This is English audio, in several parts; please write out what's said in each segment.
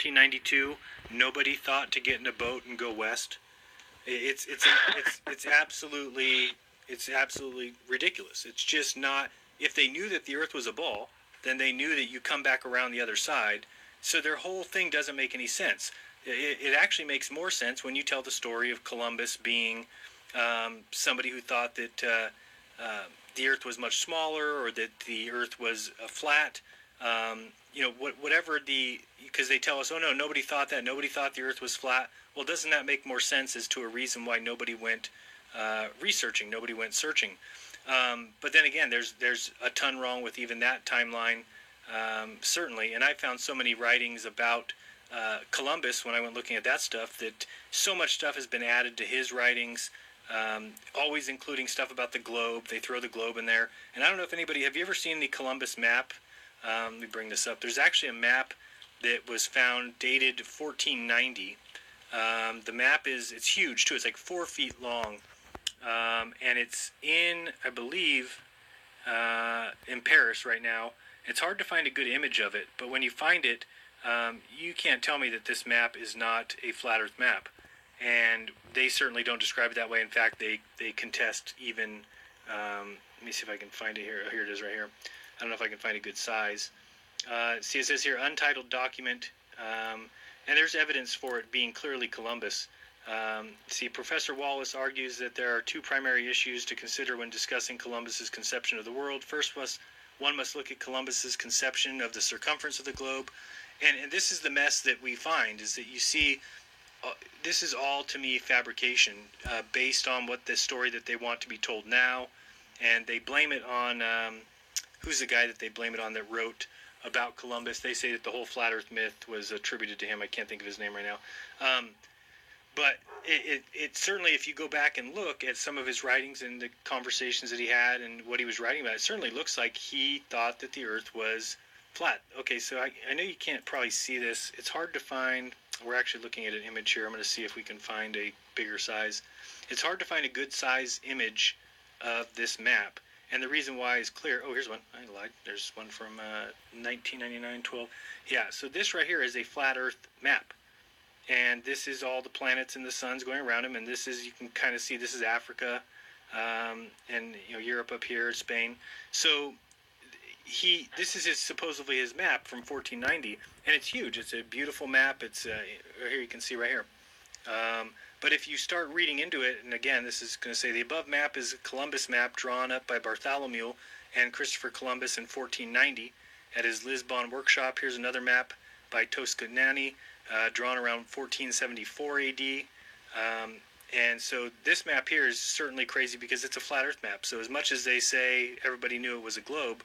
1492, nobody thought to get in a boat and go west. It's absolutely ridiculous. It's just not. If they knew that the Earth was a ball, then they knew that you come back around the other side. So their whole thing doesn't make any sense. It actually makes more sense when you tell the story of Columbus being somebody who thought that the Earth was much smaller, or that the Earth was flat. Whatever because they tell us, oh no, nobody thought that. Nobody thought the Earth was flat. Well, doesn't that make more sense as to a reason why nobody went researching, nobody went searching? But then again, there's a ton wrong with even that timeline, certainly. And I found so many writings about Columbus when I went looking at that stuff, that so much stuff has been added to his writings, always including stuff about the globe. They throw the globe in there. And I don't know if anybody, have you ever seen the Columbus map? Let me bring this up. There's actually a map that was found dated 1490. The map it's huge too. It's like 4 feet long. And it's in, I believe, in Paris right now. It's hard to find a good image of it, but when you find it, you can't tell me that this map is not a flat Earth map. And they certainly don't describe it that way. In fact, they contest even, let me see if I can find it here. Oh, here it is right here. I don't know if I can find a good size. See, it says here, untitled document, and there's evidence for it being clearly Columbus. See, Professor Wallace argues that there are two primary issues to consider when discussing Columbus's conception of the world. First, one must look at Columbus's conception of the circumference of the globe, and this is the mess that we find, is that you see, this is all, to me, fabrication, based on what the story that they want to be told now, and they blame it on, who's the guy that they blame it on that wrote about Columbus? They say that the whole flat Earth myth was attributed to him. I can't think of his name right now. But it certainly, if you go back and look at some of his writings and the conversations that he had and what he was writing about, it certainly looks like he thought that the Earth was flat. Okay, so I know you can't probably see this. It's hard to find. We're actually looking at an image here. I'm going to see if we can find a bigger size. It's hard to find a good size image of this map. And the reason why is clear. Oh, here's one. I lied. There's one from 1999, 12. Yeah, so this right here is a flat Earth map. And this is all the planets and the suns going around him. And this is, you can kind of see, this is Africa, and Europe up here, Spain. So this is supposedly his map from 1490, and it's huge. It's a beautiful map. It's here you can see right here. But if you start reading into it, and again, this is going to say the above map is a Columbus map drawn up by Bartholomew and Christopher Columbus in 1490 at his Lisbon workshop. Here's another map by Toscanini, drawn around 1474 AD. And so this map here is certainly crazy because it's a flat Earth map. So as much as they say everybody knew it was a globe,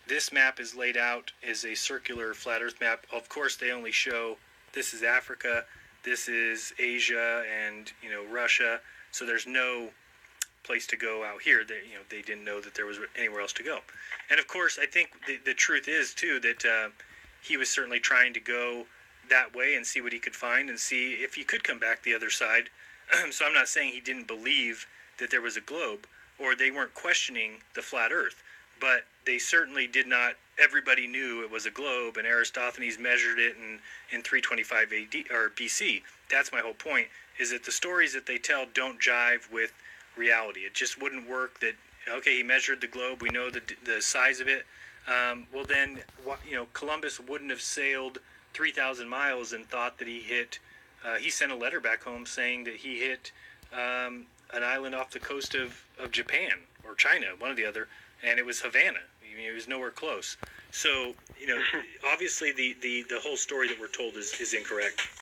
this map is laid out as a circular flat Earth map. Of course, they only show this is Africa, this is Asia, and Russia. So there's no place to go out here. They didn't know that there was anywhere else to go. And of course, I think the truth is too that he was certainly trying to go that way and see what he could find and see if he could come back the other side. So I'm not saying he didn't believe that there was a globe, or they weren't questioning the flat Earth, but they certainly did not. Everybody knew it was a globe, and Eratosthenes measured it in 325 AD or BC. That's my whole point, is that the stories that they tell don't jive with reality. It just wouldn't work that, okay, he measured the globe, we know the size of it. Well then, Columbus wouldn't have sailed 3,000 miles and thought that he hit, he sent a letter back home saying that he hit an island off the coast of Japan or China, one or the other, and it was Havana. It was nowhere close. So, obviously the whole story that we're told is incorrect.